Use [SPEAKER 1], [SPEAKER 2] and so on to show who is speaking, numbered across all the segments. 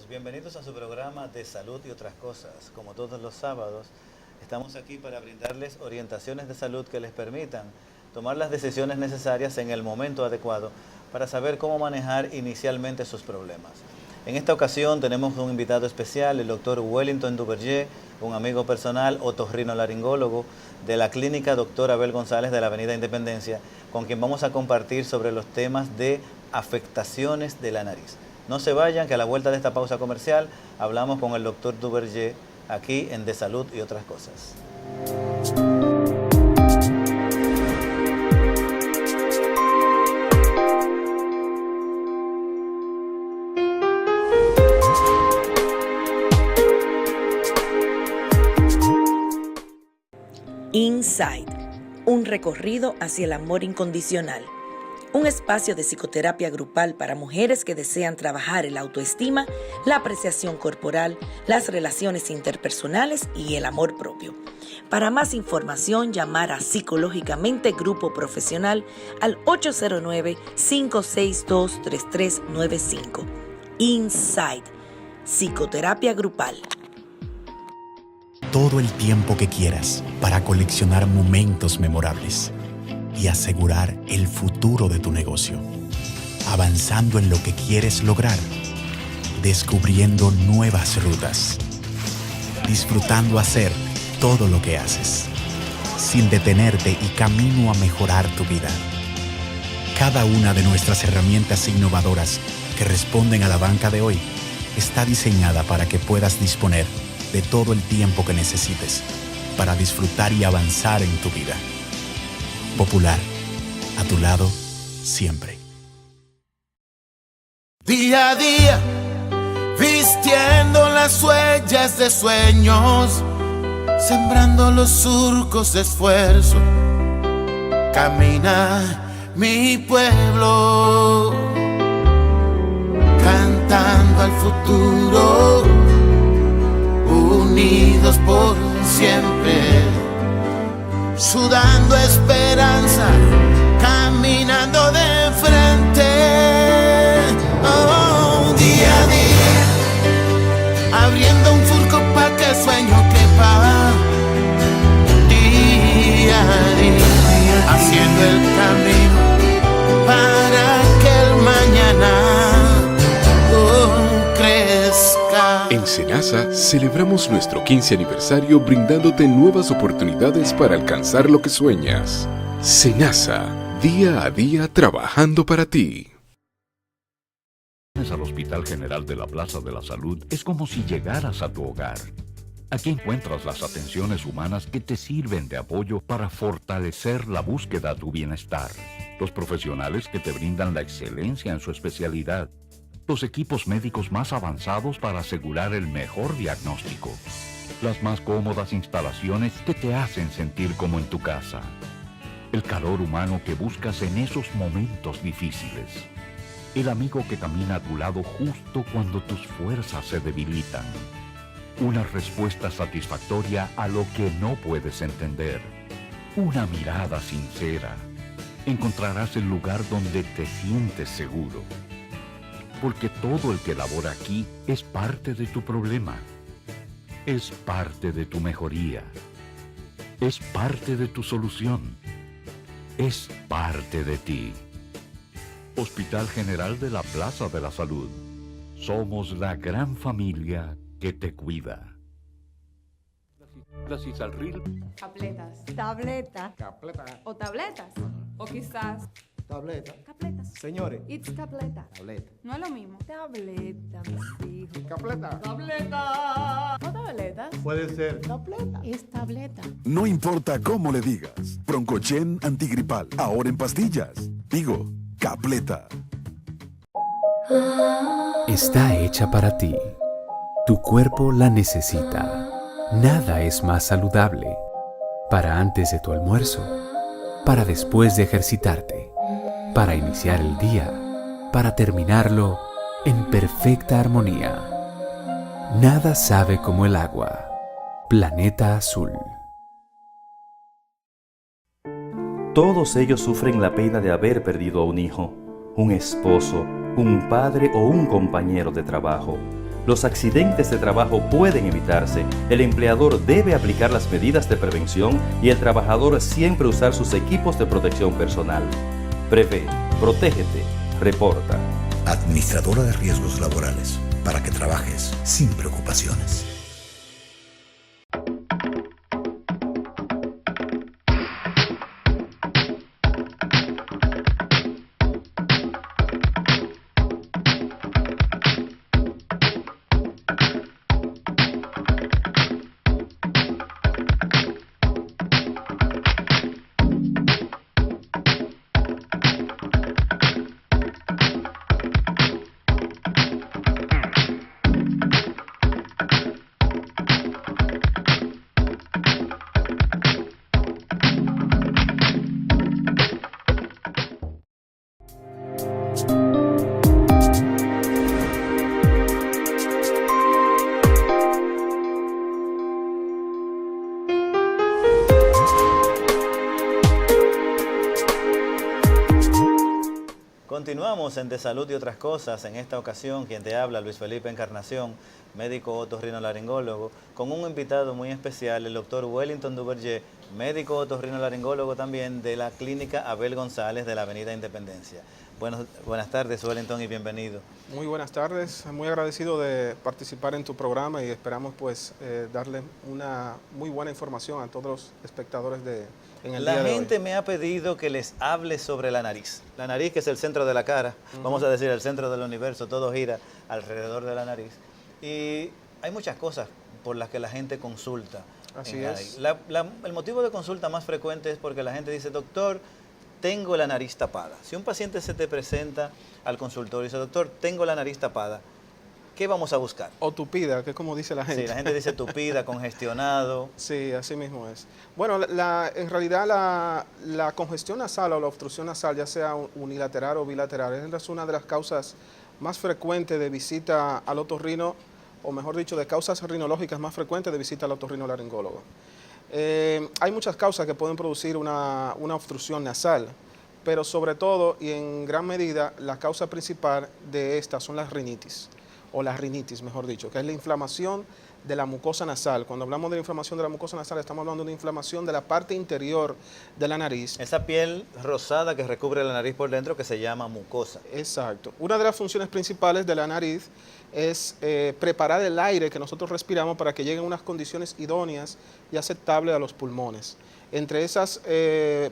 [SPEAKER 1] Bienvenidos a su programa de salud y otras cosas. Como todos los sábados, estamos aquí para brindarles orientaciones de salud que les permitan tomar las decisiones necesarias en el momento adecuado para saber cómo manejar inicialmente sus problemas. En esta ocasión tenemos un invitado especial, el doctor Wellington Duverger, un amigo personal, otorrinolaringólogo de la clínica Dr. Abel González de la Avenida Independencia, con quien vamos a compartir sobre los temas de afectaciones de la nariz. No se vayan, que a la vuelta de esta pausa comercial hablamos con el doctor Duverger aquí en De Salud y otras cosas.
[SPEAKER 2] Inside, un recorrido hacia el amor incondicional. Un espacio de psicoterapia grupal para mujeres que desean trabajar el autoestima, la apreciación corporal, las relaciones interpersonales y el amor propio. Para más información, llamar a Psicológicamente Grupo Profesional al 809-562-3395. Inside, psicoterapia grupal.
[SPEAKER 3] Todo el tiempo que quieras para coleccionar momentos memorables y asegurar el futuro de tu negocio, avanzando en lo que quieres lograr, descubriendo nuevas rutas, disfrutando hacer todo lo que haces, sin detenerte y camino a mejorar tu vida. Cada una de nuestras herramientas innovadoras que responden a la banca de hoy está diseñada para que puedas disponer de todo el tiempo que necesites para disfrutar y avanzar en tu vida. Popular, a tu lado, siempre.
[SPEAKER 4] Día a día, vistiendo las huellas de sueños, sembrando los surcos de esfuerzo, camina mi pueblo, cantando al futuro, unidos por siempre. Sudando esperanza, caminando de frente. Oh, día a día, abriendo un surco para que el sueño quepa. Día a día, haciendo el camino para que el mañana crezca.
[SPEAKER 5] En Senasa celebramos nuestro 15 aniversario brindándote nuevas oportunidades para alcanzar lo que sueñas. Senasa, día a día trabajando para ti.
[SPEAKER 6] Al Hospital General de la Plaza de la Salud es como si llegaras a tu hogar. Aquí encuentras las atenciones humanas que te sirven de apoyo para fortalecer la búsqueda a tu bienestar. Los profesionales que te brindan la excelencia en su especialidad. Los equipos médicos más avanzados para asegurar el mejor diagnóstico. Las más cómodas instalaciones que te hacen sentir como en tu casa. El calor humano que buscas en esos momentos difíciles. El amigo que camina a tu lado justo cuando tus fuerzas se debilitan. Una respuesta satisfactoria a lo que no puedes entender. Una mirada sincera. Encontrarás el lugar donde te sientes seguro. Porque todo el que labora aquí es parte de tu problema. Es parte de tu mejoría. Es parte de tu solución. Es parte de ti. Hospital General de la Plaza de la Salud. Somos la gran familia que te cuida. La Cisalril.
[SPEAKER 7] Tabletas. Tableta. O tabletas. O quizás Tableta.
[SPEAKER 8] Capletas.
[SPEAKER 7] Señores.
[SPEAKER 8] It's capleta.
[SPEAKER 7] Tableta.
[SPEAKER 8] No es lo mismo. Tableta, mis hijos.
[SPEAKER 7] Capleta.
[SPEAKER 8] Tableta. No tabletas.
[SPEAKER 7] Puede ser. Tableta.
[SPEAKER 8] Es tableta.
[SPEAKER 9] No importa cómo le digas. Broncochen antigripal. Ahora en pastillas. Digo, Capleta.
[SPEAKER 10] Está hecha para ti. Tu cuerpo la necesita. Nada es más saludable. Para antes de tu almuerzo. Para después de ejercitarte. Para iniciar el día. Para terminarlo en perfecta armonía. Nada sabe como el agua. Planeta Azul.
[SPEAKER 11] Todos ellos sufren la pena de haber perdido a un hijo, un esposo, un padre o un compañero de trabajo. Los accidentes de trabajo pueden evitarse, el empleador debe aplicar las medidas de prevención y el trabajador siempre usar sus equipos de protección personal. Prevé, protégete, reporta.
[SPEAKER 12] Administradora de Riesgos Laborales, para que trabajes sin preocupaciones.
[SPEAKER 1] Continuamos en De Salud y Otras Cosas. En esta ocasión, quien te habla, Luis Felipe Encarnación, médico otorrinolaringólogo, con un invitado muy especial, el doctor Wellington Duverger, médico otorrinolaringólogo también de la clínica Abel González de la Avenida Independencia. Buenas tardes, Wellington, y bienvenido.
[SPEAKER 13] Muy buenas tardes, muy agradecido de participar en tu programa y esperamos pues darle una muy buena información a todos los espectadores en el día de hoy.
[SPEAKER 1] La gente me ha pedido que les hable sobre la nariz. La nariz, que es el centro de la cara, vamos a decir el centro del universo, todo gira alrededor de la nariz. Y hay muchas cosas por las que la gente consulta.
[SPEAKER 13] Así es.
[SPEAKER 1] El motivo de consulta más frecuente es porque la gente dice, doctor, tengo la nariz tapada. Si un paciente se te presenta al consultorio y dice, doctor, tengo la nariz tapada, ¿qué vamos a buscar?
[SPEAKER 13] O tupida, que es como dice la gente.
[SPEAKER 1] Sí, la gente dice tupida, congestionado.
[SPEAKER 13] Sí, así mismo es. Bueno, en realidad la congestión nasal o la obstrucción nasal, ya sea unilateral o bilateral, es una de las causas más frecuentes de visita al otorrino, o mejor dicho, de causas rinológicas más frecuentes de visita al otorrinolaringólogo. Hay muchas causas que pueden producir una obstrucción nasal, pero sobre todo y en gran medida la causa principal de estas son las rinitis, o la rinitis mejor dicho, que es la inflamación de la mucosa nasal. Cuando hablamos de la inflamación de la mucosa nasal estamos hablando de una inflamación de la parte interior de la nariz.
[SPEAKER 1] Esa piel rosada que recubre la nariz por dentro que se llama mucosa.
[SPEAKER 13] Exacto. Una de las funciones principales de la nariz es preparar el aire que nosotros respiramos para que lleguen a unas condiciones idóneas y aceptables a los pulmones. Entre esas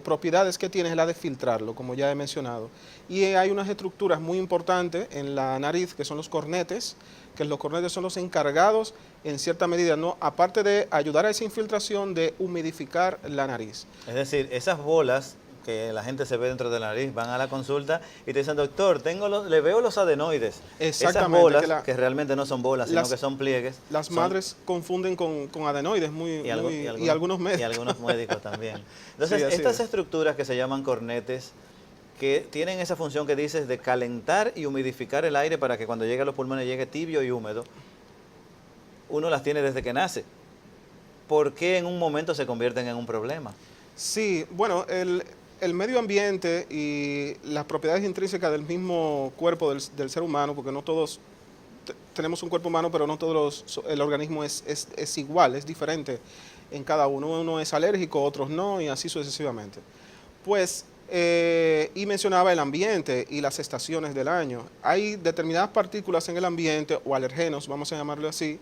[SPEAKER 13] propiedades que tiene es la de filtrarlo, como ya he mencionado. Y hay unas estructuras muy importantes en la nariz, que son los cornetes, que los cornetes son los encargados, en cierta medida, ¿no?, aparte de ayudar a esa infiltración, de humidificar la nariz.
[SPEAKER 1] Es decir, esas bolas que la gente se ve dentro de la nariz, van a la consulta y te dicen, doctor, le veo los adenoides. Esas bolas, que realmente no son bolas, sino que son pliegues.
[SPEAKER 13] Las madres confunden con adenoides y algunos médicos.
[SPEAKER 1] Y algunos médicos también. Entonces, sí, estas estructuras que se llaman cornetes, que tienen esa función que dices de calentar y humidificar el aire para que cuando llegue a los pulmones llegue tibio y húmedo, uno las tiene desde que nace. ¿Por qué en un momento se convierten en un problema?
[SPEAKER 13] Sí, bueno, el medio ambiente y las propiedades intrínsecas del mismo cuerpo del ser humano, porque no todos tenemos un cuerpo humano, pero no todos el organismo es igual, es diferente en cada uno. Uno es alérgico, otros no, y así sucesivamente. Pues, y mencionaba el ambiente y las estaciones del año. Hay determinadas partículas en el ambiente, o alergenos, vamos a llamarlo así,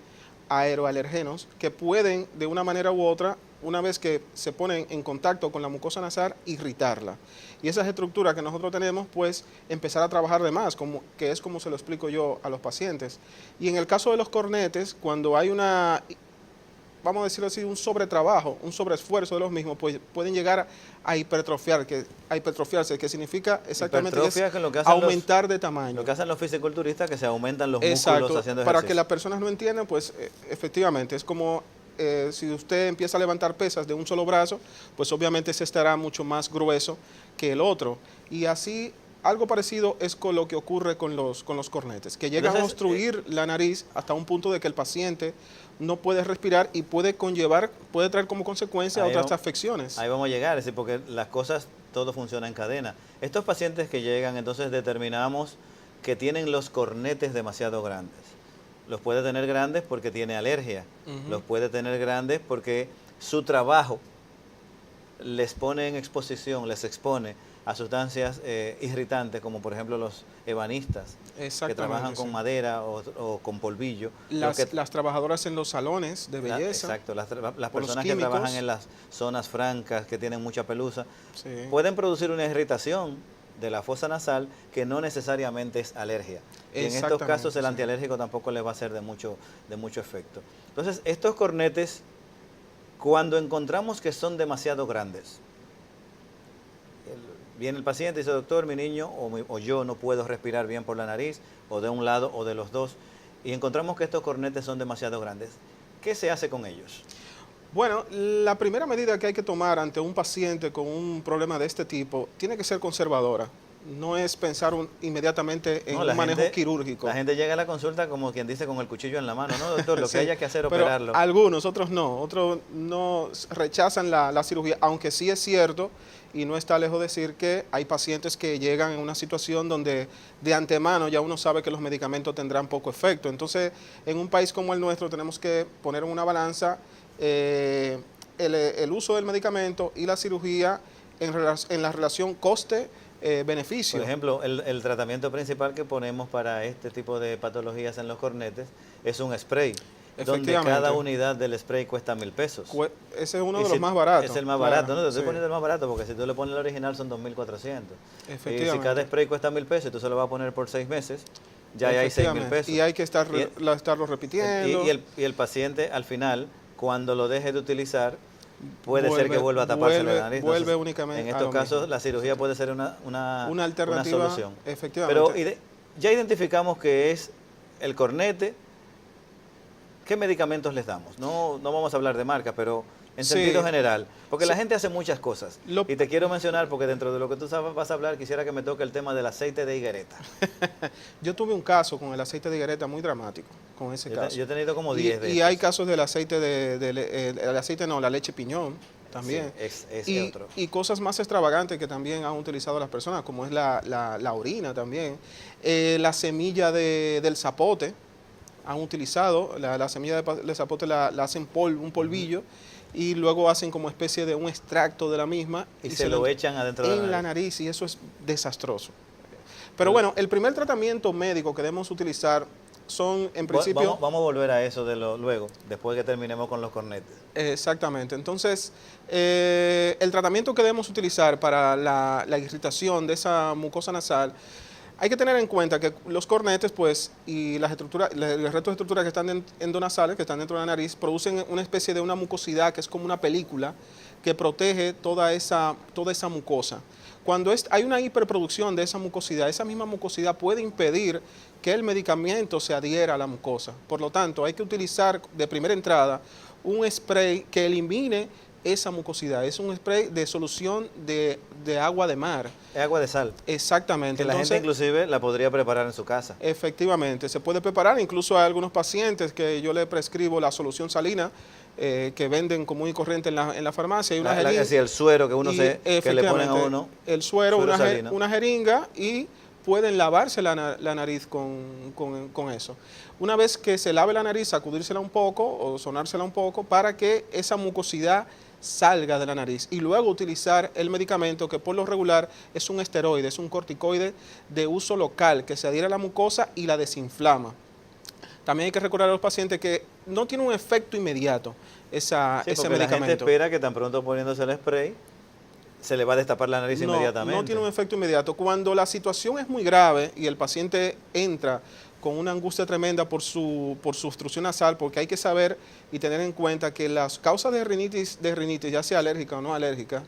[SPEAKER 13] aeroalergenos, que pueden de una manera u otra una vez que se ponen en contacto con la mucosa nasal, irritarla. Y esas estructuras que nosotros tenemos, pues empezar a trabajar de más, que es como se lo explico yo a los pacientes. Y en el caso de los cornetes, cuando hay vamos a decirlo así, un sobretrabajo, un sobreesfuerzo de los mismos, pues pueden llegar a hipertrofiarse, que significa exactamente aumentar de tamaño.
[SPEAKER 1] Lo que hacen los fisiculturistas, que se aumentan los
[SPEAKER 13] Exacto,
[SPEAKER 1] músculos haciendo ejercicio.
[SPEAKER 13] Para que las personas no entiendan, pues efectivamente, es como si usted empieza a levantar pesas de un solo brazo, pues obviamente ese estará mucho más grueso que el otro. Y así, algo parecido es con lo que ocurre con los cornetes, que llegan a obstruir la nariz hasta un punto de que el paciente no puede respirar y puede traer como consecuencia otras afecciones.
[SPEAKER 1] Ahí vamos a llegar, es decir, porque las cosas, todo funciona en cadena. Estos pacientes que llegan, entonces determinamos que tienen los cornetes demasiado grandes. Los puede tener grandes porque tiene alergia, los puede tener grandes porque su trabajo les pone en exposición, les expone a sustancias irritantes, como por ejemplo los ebanistas, que trabajan con madera o con polvillo.
[SPEAKER 13] Las trabajadoras en los salones de belleza.
[SPEAKER 1] Exacto, las personas que trabajan en las zonas francas, que tienen mucha pelusa, pueden producir una irritación de la fosa nasal que no necesariamente es alergia. Y en estos casos el antialérgico tampoco les va a ser de mucho efecto. Entonces, estos cornetes, cuando encontramos que son demasiado grandes, viene el paciente y dice, doctor, mi niño o yo no puedo respirar bien por la nariz, o de un lado o de los dos, y encontramos que estos cornetes son demasiado grandes. ¿Qué se hace con ellos?
[SPEAKER 13] Bueno, la primera medida que hay que tomar ante un paciente con un problema de este tipo tiene que ser conservadora. No es pensar inmediatamente en un manejo quirúrgico.
[SPEAKER 1] La gente llega a la consulta como quien dice con el cuchillo en la mano, ¿no, doctor? Lo que haya que hacer,
[SPEAKER 13] pero
[SPEAKER 1] operarlo.
[SPEAKER 13] Algunos, otros no rechazan la cirugía, aunque sí es cierto, y no está lejos de decir que hay pacientes que llegan en una situación donde de antemano ya uno sabe que los medicamentos tendrán poco efecto. Entonces, en un país como el nuestro tenemos que poner en una balanza el uso del medicamento y la cirugía en la relación coste-beneficio.
[SPEAKER 1] Por ejemplo, el tratamiento principal que ponemos para este tipo de patologías en los cornetes es un spray, donde cada unidad del spray cuesta 1,000 pesos.
[SPEAKER 13] Ese es uno de los más baratos.
[SPEAKER 1] Es el más barato, ¿no? Te estoy poniendo el más barato porque si tú le pones el original son 2,400.
[SPEAKER 13] Efectivamente.
[SPEAKER 1] Y si cada spray cuesta 1,000 pesos y tú se lo vas a poner por 6 meses, ya hay 6,000 pesos.
[SPEAKER 13] Y hay que estarlo repitiendo.
[SPEAKER 1] Y el paciente al final, cuando lo deje de utilizar, puede ser que vuelva a taparse la nariz.
[SPEAKER 13] Vuelve únicamente.
[SPEAKER 1] En estos casos, la cirugía puede ser una
[SPEAKER 13] alternativa,
[SPEAKER 1] una solución.
[SPEAKER 13] Efectivamente.
[SPEAKER 1] Pero ya identificamos que es el cornete. ¿Qué medicamentos les damos? No vamos a hablar de marca, pero en sentido general. Porque la gente hace muchas cosas. Y te quiero mencionar, porque dentro de lo que tú vas a hablar, quisiera que me toque el tema del aceite de higuereta.
[SPEAKER 13] Yo tuve un caso con el aceite de higuereta muy dramático, con ese caso.
[SPEAKER 1] Yo he tenido como 10 de estos.
[SPEAKER 13] Y hay casos del aceite la leche piñón también.
[SPEAKER 1] Sí, otro.
[SPEAKER 13] Y cosas más extravagantes que también han utilizado las personas, como es la orina también. La semilla del zapote. Han utilizado la semilla de zapote, la hacen un polvillo, y luego hacen como especie de un extracto de la misma
[SPEAKER 1] y se lo echan adentro de
[SPEAKER 13] la nariz, y eso es desastroso. Pero bueno, el primer tratamiento médico que debemos utilizar son, en principio...
[SPEAKER 1] Vamos a volver a eso luego, después que terminemos con los cornetes.
[SPEAKER 13] Exactamente. Entonces, el tratamiento que debemos utilizar para la irritación de esa mucosa nasal, hay que tener en cuenta que los cornetes, pues, y las estructuras, los restos de estructuras que están endonasales, que están dentro de la nariz, producen una especie de una mucosidad que es como una película que protege toda esa mucosa. Cuando hay una hiperproducción de esa mucosidad, esa misma mucosidad puede impedir que el medicamento se adhiera a la mucosa. Por lo tanto, hay que utilizar de primera entrada un spray que elimine esa mucosidad. Es un spray de solución de agua de mar.
[SPEAKER 1] Es agua de sal.
[SPEAKER 13] Exactamente.
[SPEAKER 1] Que la gente inclusive la podría preparar en su casa.
[SPEAKER 13] Efectivamente, se puede preparar. Incluso hay algunos pacientes que yo le prescribo la solución salina, que venden común y corriente en la farmacia. Hay una jeringa.
[SPEAKER 1] Es el suero que que le ponen a uno.
[SPEAKER 13] El suero una jeringa, y pueden lavarse la nariz con eso. Una vez que se lave la nariz, sacudírsela un poco o sonársela un poco para que esa mucosidad salga de la nariz, y luego utilizar el medicamento, que por lo regular es un esteroide, es un corticoide de uso local que se adhiere a la mucosa y la desinflama. También hay que recordar a los pacientes que no tiene un efecto inmediato ese
[SPEAKER 1] porque
[SPEAKER 13] medicamento.
[SPEAKER 1] la gente espera que tan pronto poniéndose el spray se le va a destapar la nariz inmediatamente.
[SPEAKER 13] No tiene un efecto inmediato. Cuando la situación es muy grave y el paciente entra con una angustia tremenda por su obstrucción nasal, porque hay que saber y tener en cuenta que las causas de rinitis, ya sea alérgica o no alérgica,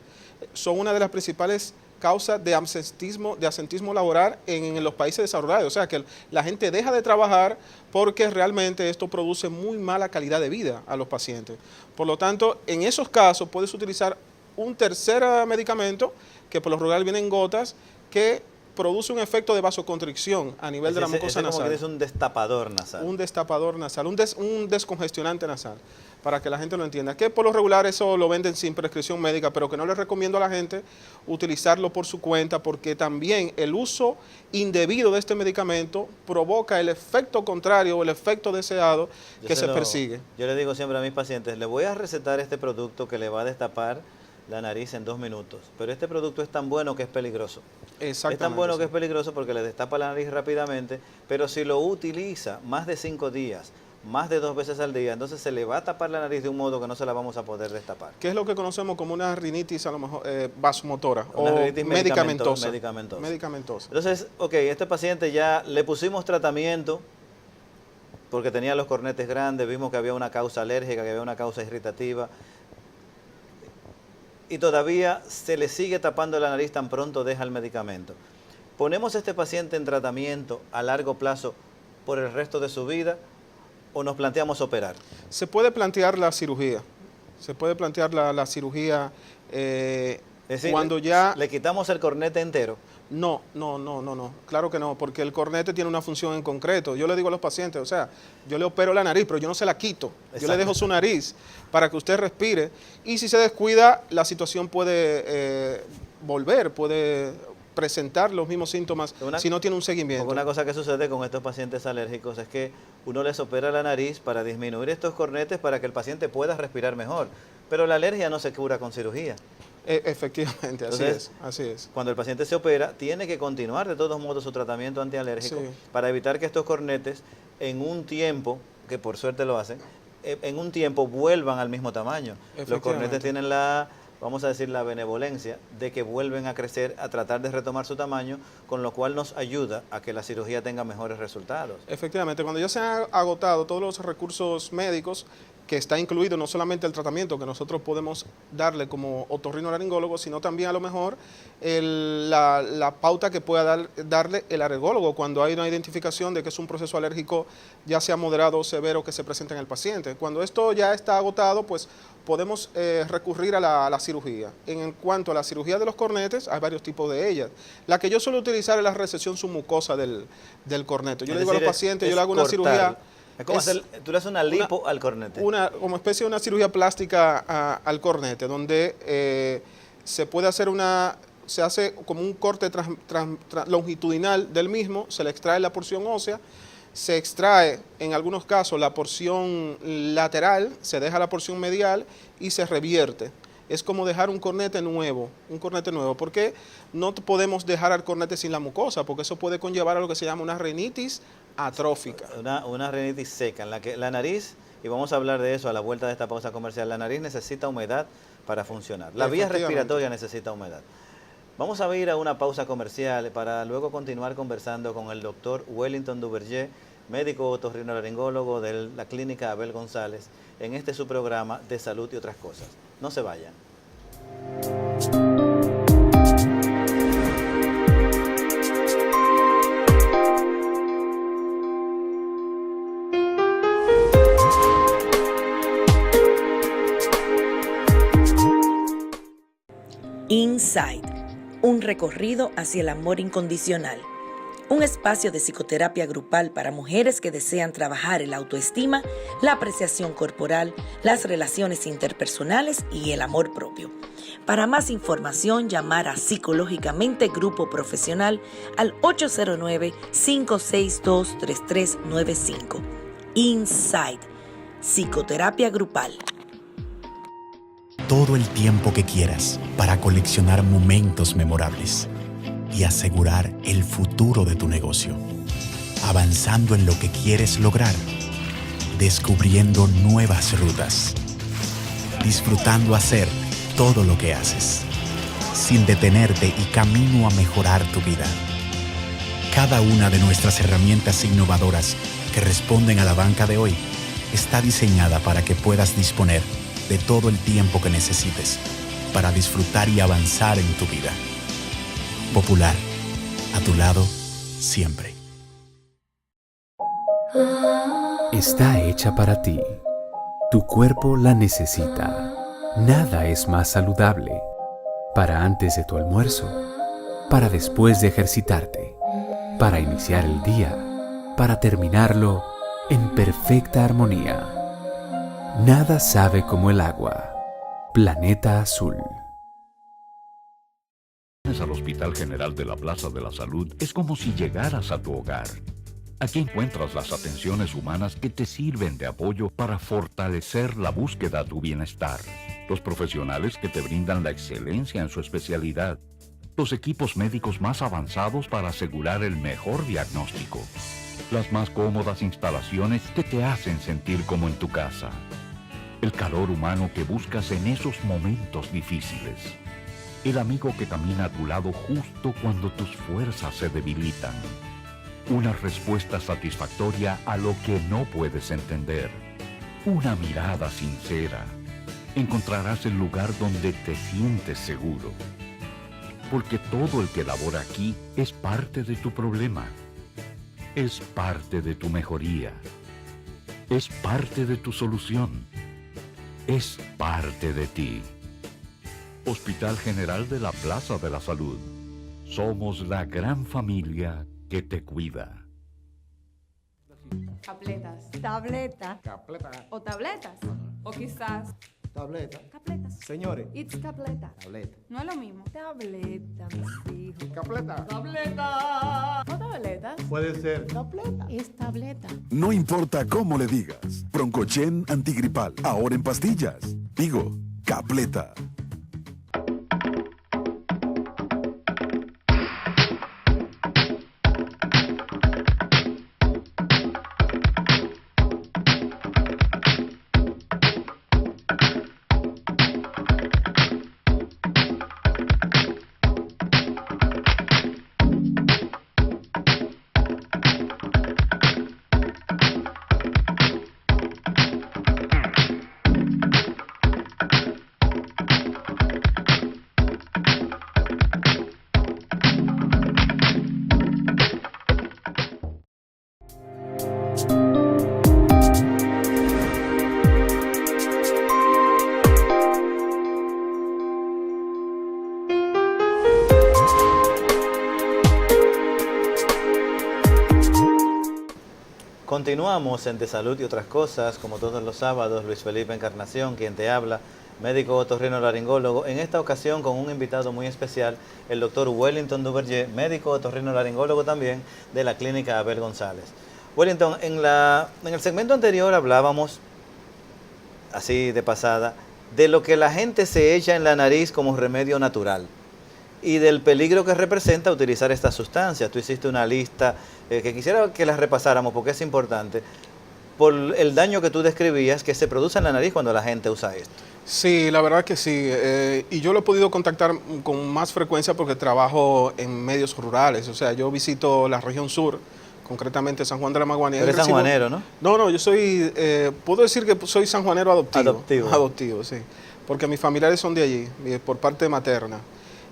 [SPEAKER 13] son una de las principales causas de absentismo laboral en los países desarrollados. O sea, que la gente deja de trabajar porque realmente esto produce muy mala calidad de vida a los pacientes. Por lo tanto, en esos casos puedes utilizar un tercer medicamento, que por lo regular viene en gotas, que produce un efecto de vasoconstricción a nivel de la mucosa nasal.
[SPEAKER 1] Como que es un destapador nasal.
[SPEAKER 13] Un destapador nasal, un descongestionante nasal, para que la gente lo entienda. Que por lo regular eso lo venden sin prescripción médica, pero que no les recomiendo a la gente utilizarlo por su cuenta, porque también el uso indebido de este medicamento provoca el efecto contrario o el efecto deseado que se persigue.
[SPEAKER 1] Yo le digo siempre a mis pacientes, le voy a recetar este producto que le va a destapar la nariz en 2 minutos, pero este producto es tan bueno que es peligroso.
[SPEAKER 13] Exactamente.
[SPEAKER 1] Es tan bueno que es peligroso porque le destapa la nariz rápidamente, pero si lo utiliza más de 5 días, más de 2 veces al día, entonces se le va a tapar la nariz de un modo que no se la vamos a poder destapar.
[SPEAKER 13] ¿Qué es lo que conocemos como una rinitis a lo mejor vasomotora
[SPEAKER 1] una
[SPEAKER 13] o
[SPEAKER 1] rinitis
[SPEAKER 13] medicamentosa?
[SPEAKER 1] Medicamentosa. Entonces, este paciente ya le pusimos tratamiento porque tenía los cornetes grandes, vimos que había una causa alérgica, que había una causa irritativa, y todavía se le sigue tapando la nariz tan pronto deja el medicamento. ¿Ponemos a este paciente en tratamiento a largo plazo por el resto de su vida o nos planteamos operar?
[SPEAKER 13] Se puede plantear la cirugía. Se puede plantear la cirugía
[SPEAKER 1] es decir,
[SPEAKER 13] cuando ya...
[SPEAKER 1] ¿Le quitamos el cornete entero?
[SPEAKER 13] No. Claro que no, porque el cornete tiene una función en concreto. Yo le digo a los pacientes, o sea, yo le opero la nariz, pero yo no se la quito. Exacto. Yo le dejo su nariz para que usted respire. Y si se descuida, la situación puede puede presentar los mismos síntomas si no tiene un seguimiento.
[SPEAKER 1] Una cosa que sucede con estos pacientes alérgicos es que uno les opera la nariz para disminuir estos cornetes para que el paciente pueda respirar mejor. Pero la alergia no se cura con cirugía.
[SPEAKER 13] Efectivamente,
[SPEAKER 1] Entonces,
[SPEAKER 13] así es.
[SPEAKER 1] Cuando el paciente se opera, tiene que continuar de todos modos su tratamiento antialérgico para evitar que estos cornetes en un tiempo, que por suerte lo hacen, en un tiempo vuelvan al mismo tamaño. Los cornetes tienen vamos a decir, la benevolencia de que vuelven a crecer, a tratar de retomar su tamaño, con lo cual nos ayuda a que la cirugía tenga mejores resultados.
[SPEAKER 13] Efectivamente, cuando ya se han agotado todos los recursos médicos, que está incluido no solamente el tratamiento que nosotros podemos darle como otorrinolaringólogo, sino también a lo mejor la pauta que pueda darle el alergólogo cuando hay una identificación de que es un proceso alérgico ya sea moderado o severo que se presenta en el paciente. Cuando esto ya está agotado, pues podemos recurrir a la cirugía. En cuanto a la cirugía de los cornetes, hay varios tipos de ellas. La que yo suelo utilizar es la resección submucosa del cornete. Yo le digo a los pacientes, yo le hago una cirugía...
[SPEAKER 1] Tú le haces una lipo al cornete.
[SPEAKER 13] Como especie de una cirugía plástica al cornete, donde se puede hacer se hace como un corte longitudinal del mismo, se le extrae la porción ósea, se extrae en algunos casos la porción lateral, se deja la porción medial y se revierte. Es como dejar un cornete nuevo, porque no podemos dejar al cornete sin la mucosa, porque eso puede conllevar a lo que se llama una rinitis atrófica.
[SPEAKER 1] Una rinitis seca, en la que la nariz, y vamos a hablar de eso a la vuelta de esta pausa comercial, la nariz necesita humedad para funcionar. La vía respiratoria necesita humedad. Vamos a ir a una pausa comercial para luego continuar conversando con el doctor Wellington Duverger, médico otorrinolaringólogo de la clínica Abel González, en este su programa de salud y otras cosas. No se vayan.
[SPEAKER 2] Inside, un recorrido hacia el amor incondicional. Un espacio de psicoterapia grupal para mujeres que desean trabajar el autoestima, la apreciación corporal, las relaciones interpersonales y el amor propio. Para más información, llamar a Psicológicamente Grupo Profesional al 809-562-3395. Inside, psicoterapia grupal.
[SPEAKER 3] Todo el tiempo que quieras para coleccionar momentos memorables y asegurar el futuro de tu negocio, avanzando en lo que quieres lograr, descubriendo nuevas rutas, disfrutando hacer todo lo que haces, sin detenerte y camino a mejorar tu vida. Cada una de nuestras herramientas innovadoras que responden a la banca de hoy está diseñada para que puedas disponer de todo el tiempo que necesites para disfrutar y avanzar en tu vida. Popular, a tu lado siempre.
[SPEAKER 10] Está hecha para ti. Tu cuerpo la necesita. Nada es más saludable. Para antes de tu almuerzo, para después de ejercitarte, para iniciar el día, para terminarlo en perfecta armonía. Nada sabe como el agua. Planeta Azul.
[SPEAKER 6] Al Hospital General de la Plaza de la Salud es como si llegaras a tu hogar. Aquí encuentras las atenciones humanas que te sirven de apoyo para fortalecer la búsqueda a tu bienestar. Los profesionales que te brindan la excelencia en su especialidad. Los equipos médicos más avanzados para asegurar el mejor diagnóstico. Las más cómodas instalaciones que te hacen sentir como en tu casa. El calor humano que buscas en esos momentos difíciles. El amigo que camina a tu lado justo cuando tus fuerzas se debilitan. Una respuesta satisfactoria a lo que no puedes entender. Una mirada sincera. Encontrarás el lugar donde te sientes seguro. Porque todo el que labora aquí es parte de tu problema. Es parte de tu mejoría. Es parte de tu solución. Es parte de ti. Hospital General de la Plaza de la Salud. Somos la gran familia que te cuida.
[SPEAKER 8] Capletas. Tableta.
[SPEAKER 4] Capleta.
[SPEAKER 8] O tabletas. O quizás
[SPEAKER 4] Tableta.
[SPEAKER 8] capletas.
[SPEAKER 4] Señores.
[SPEAKER 8] It's capleta.
[SPEAKER 4] Tableta.
[SPEAKER 8] No es lo mismo. Tableta, mis hijos.
[SPEAKER 4] Capleta.
[SPEAKER 8] Tableta. O tabletas.
[SPEAKER 4] Puede ser.
[SPEAKER 8] Tableta. Es tableta.
[SPEAKER 9] No importa cómo le digas. Broncochen antigripal, ahora en pastillas. Digo, Capleta.
[SPEAKER 1] Continuamos en De Salud y otras cosas, como todos los sábados. Luis Felipe Encarnación, quien te habla, médico otorrinolaringólogo. En esta ocasión con un invitado muy especial, el doctor Wellington Duverger, médico otorrinolaringólogo también de la clínica Abel González. Wellington, en el segmento anterior hablábamos, así de pasada, de lo que la gente se echa en la nariz como remedio natural y del peligro que representa utilizar estas sustancias. Tú hiciste una lista que quisiera que las repasáramos porque es importante, por el daño que tú describías que se produce en la nariz cuando la gente usa esto.
[SPEAKER 13] Sí, la verdad que sí. Y yo lo he podido contactar con más frecuencia porque trabajo en medios rurales. O sea, yo visito la región sur, concretamente San Juan de la Maguana.
[SPEAKER 1] Eres sanjuanero, ¿no?
[SPEAKER 13] No, yo soy, puedo decir que soy sanjuanero adoptivo.
[SPEAKER 1] Adoptivo,
[SPEAKER 13] sí. Porque mis familiares son de allí, por parte materna.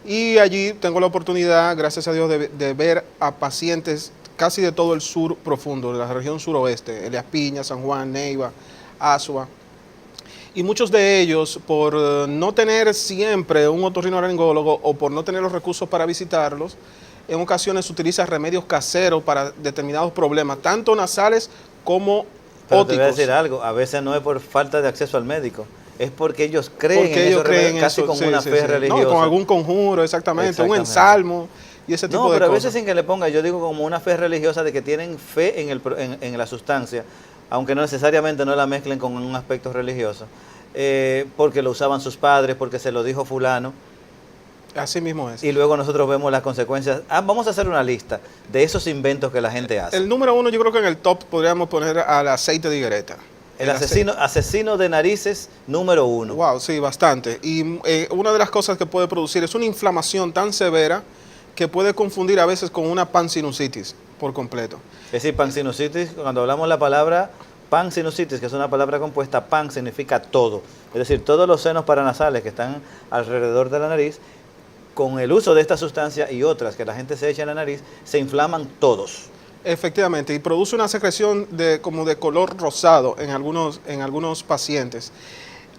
[SPEAKER 13] Y allí tengo la oportunidad, gracias a Dios, de ver a pacientes casi de todo el sur profundo, de la región suroeste, Elías Piña, San Juan, Neiva, Azua. Y muchos de ellos, por no tener siempre un otorrinolaringólogo o por no tener los recursos para visitarlos, en ocasiones utilizan remedios caseros para determinados problemas, tanto nasales como
[SPEAKER 1] Pero
[SPEAKER 13] óticos.
[SPEAKER 1] te voy a decir algo, a veces no es por falta de acceso al médico, es porque ellos creen en esos remedios, casi con una fe religiosa.
[SPEAKER 13] No, con algún conjuro, exactamente, un ensalmo y ese tipo de cosas.
[SPEAKER 1] No, pero a veces sin que le ponga, yo digo como una fe religiosa de que tienen fe en la sustancia, aunque no necesariamente no la mezclen con un aspecto religioso, porque lo usaban sus padres, porque se lo dijo fulano.
[SPEAKER 13] Así mismo es.
[SPEAKER 1] Y luego nosotros vemos las consecuencias. Vamos a hacer una lista de esos inventos que la gente hace.
[SPEAKER 13] El número uno, yo creo que en el top podríamos poner al aceite de higuereta.
[SPEAKER 1] El asesino de narices número 1.
[SPEAKER 13] Wow, sí, bastante. Y una de las cosas que puede producir es una inflamación tan severa que puede confundir a veces con una pansinusitis por completo.
[SPEAKER 1] Es decir, pansinusitis, cuando hablamos la palabra pansinusitis, que es una palabra compuesta, pan significa todo. Es decir, todos los senos paranasales que están alrededor de la nariz, con el uso de esta sustancia y otras que la gente se echa en la nariz, se inflaman todos.
[SPEAKER 13] Efectivamente, y produce una secreción como de color rosado en algunos pacientes.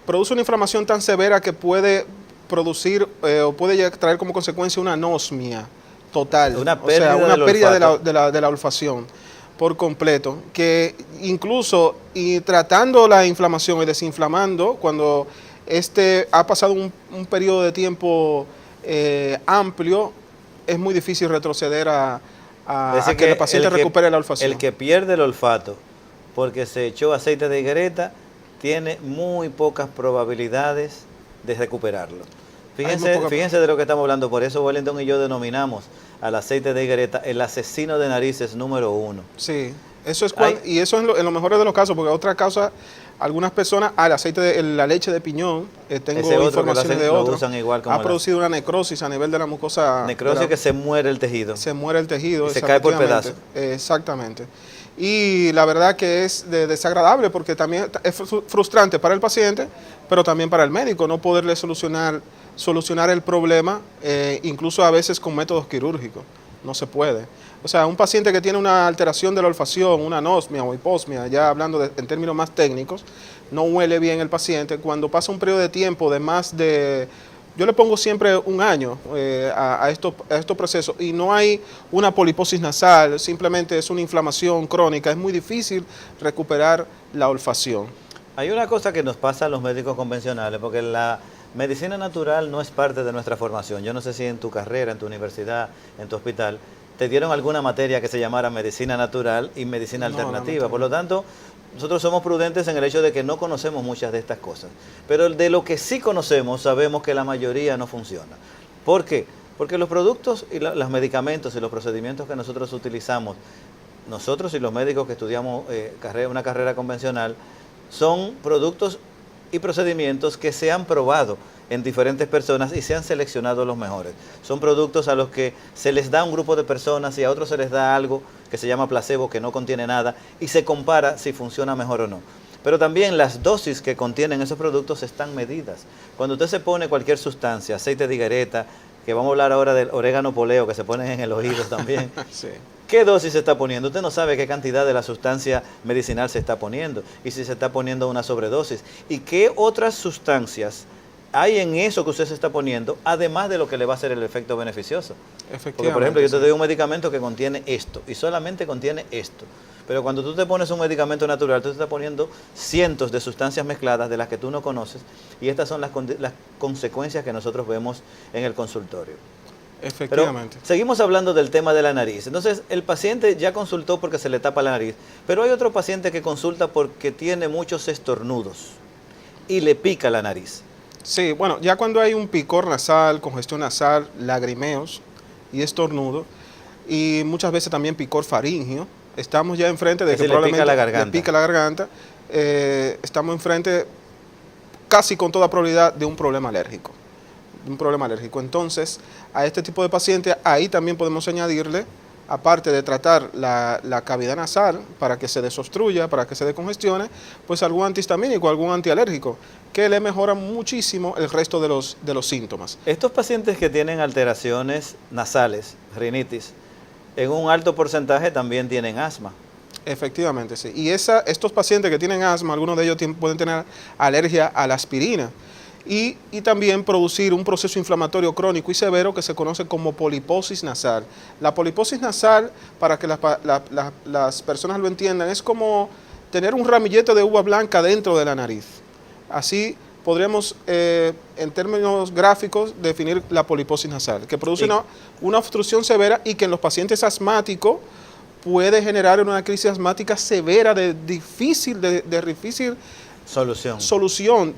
[SPEAKER 13] Produce una inflamación tan severa que puede producir o puede traer como consecuencia una anosmia total, una pérdida de la olfacción por completo, que incluso y tratando la inflamación y desinflamando, cuando ha pasado un periodo de tiempo amplio, es muy difícil retroceder a que el paciente recupere la olfacción.
[SPEAKER 1] El que pierde el olfato porque se echó aceite de higuereta tiene muy pocas probabilidades de recuperarlo. Fíjense de lo que estamos hablando, por eso Wellington y yo denominamos al aceite de higuereta el asesino de narices número 1.
[SPEAKER 13] Sí, eso es y eso es en lo mejor de los casos, porque otra causa, algunas personas, el aceite la leche de piñón, tengo informaciones de otros, ha producido una necrosis a nivel de la mucosa.
[SPEAKER 1] Necrosis que se muere el tejido.
[SPEAKER 13] Se muere el tejido.
[SPEAKER 1] Y se cae por pedazos.
[SPEAKER 13] Exactamente. Y la verdad que es desagradable porque también es frustrante para el paciente, pero también para el médico no poderle solucionar el problema, incluso a veces con métodos quirúrgicos. No se puede. O sea, un paciente que tiene una alteración de la olfacción, una anosmia o hiposmia, ya hablando en términos más técnicos, no huele bien el paciente. Cuando pasa un periodo de tiempo de más de... Yo le pongo siempre un año a estos procesos y no hay una poliposis nasal, simplemente es una inflamación crónica. Es muy difícil recuperar la olfacción.
[SPEAKER 1] Hay una cosa que nos pasa a los médicos convencionales, porque la medicina natural no es parte de nuestra formación. Yo no sé si en tu carrera, en tu universidad, en tu hospital, te dieron alguna materia que se llamara medicina natural y medicina alternativa. Por lo tanto, nosotros somos prudentes en el hecho de que no conocemos muchas de estas cosas. Pero de lo que sí conocemos, sabemos que la mayoría no funciona. ¿Por qué? Porque los productos y los medicamentos y los procedimientos que nosotros utilizamos, nosotros y los médicos que estudiamos una carrera convencional, son productos y procedimientos que se han probado en diferentes personas y se han seleccionado los mejores. Son productos a los que se les da a un grupo de personas y a otros se les da algo que se llama placebo, que no contiene nada, y se compara si funciona mejor o no. Pero también las dosis que contienen esos productos están medidas. Cuando usted se pone cualquier sustancia, aceite de higuereta, que vamos a hablar ahora del orégano poleo, que se pone en el oído también.
[SPEAKER 13] Sí.
[SPEAKER 1] ¿Qué dosis se está poniendo? Usted no sabe qué cantidad de la sustancia medicinal se está poniendo y si se está poniendo una sobredosis. ¿Y qué otras sustancias hay en eso que usted se está poniendo, además de lo que le va a hacer el efecto beneficioso? Porque, por ejemplo, yo te doy un medicamento que contiene esto y solamente contiene esto. Pero cuando tú te pones un medicamento natural, tú te estás poniendo cientos de sustancias mezcladas de las que tú no conoces y estas son las consecuencias que nosotros vemos en el consultorio.
[SPEAKER 13] Efectivamente.
[SPEAKER 1] Pero seguimos hablando del tema de la nariz. Entonces, el paciente ya consultó porque se le tapa la nariz, pero hay otro paciente que consulta porque tiene muchos estornudos y le pica la nariz.
[SPEAKER 13] Sí, bueno, ya cuando hay un picor nasal, congestión nasal, lagrimeos y estornudo, y muchas veces también picor faríngeo, estamos ya enfrente de que probablemente le pica la garganta, estamos enfrente casi con toda probabilidad de un problema alérgico. Entonces, a este tipo de pacientes, ahí también podemos añadirle, aparte de tratar la cavidad nasal para que se desobstruya, para que se decongestione, pues algún antihistamínico, algún antialérgico, que le mejora muchísimo el resto de los síntomas.
[SPEAKER 1] Estos pacientes que tienen alteraciones nasales, rinitis, en un alto porcentaje también tienen asma.
[SPEAKER 13] Efectivamente, sí. Y estos pacientes que tienen asma, algunos de ellos pueden tener alergia a la aspirina. Y también producir un proceso inflamatorio crónico y severo que se conoce como poliposis nasal. La poliposis nasal, para que las personas lo entiendan, es como tener un ramillete de uva blanca dentro de la nariz. Así podríamos, en términos gráficos, definir la poliposis nasal, que produce una obstrucción severa y que en los pacientes asmáticos puede generar una crisis asmática severa de difícil solución,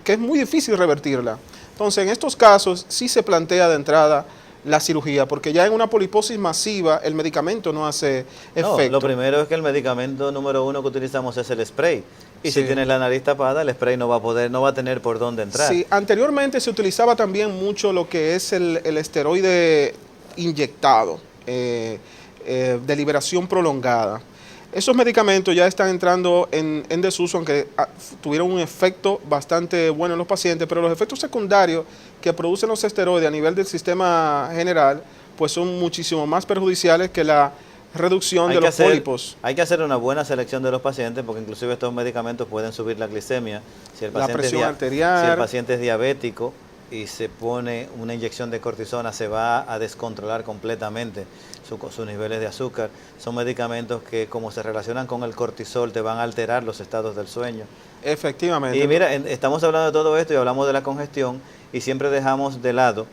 [SPEAKER 13] que es muy difícil revertirla. Entonces, en estos casos sí se plantea de entrada la cirugía, porque ya en una poliposis masiva el medicamento no hace efecto.
[SPEAKER 1] No, lo primero es que el medicamento número 1 que utilizamos es el spray. Y si tienes la nariz tapada, el spray no va a tener por dónde entrar.
[SPEAKER 13] Sí, anteriormente se utilizaba también mucho lo que es el esteroide inyectado, de liberación prolongada. Esos medicamentos ya están entrando en desuso, aunque tuvieron un efecto bastante bueno en los pacientes, pero los efectos secundarios que producen los esteroides a nivel del sistema general, pues son muchísimo más perjudiciales que la reducción de los pólipos.
[SPEAKER 1] Hay que hacer una buena selección de los pacientes, porque inclusive estos medicamentos pueden subir la glicemia. Si el paciente
[SPEAKER 13] la presión arterial.
[SPEAKER 1] Si el paciente es diabético y se pone una inyección de cortisona, se va a descontrolar completamente sus niveles de azúcar. Son medicamentos que, como se relacionan con el cortisol, te van a alterar los estados del sueño.
[SPEAKER 13] Efectivamente.
[SPEAKER 1] Y mira, estamos hablando de todo esto y hablamos de la congestión y siempre dejamos de lado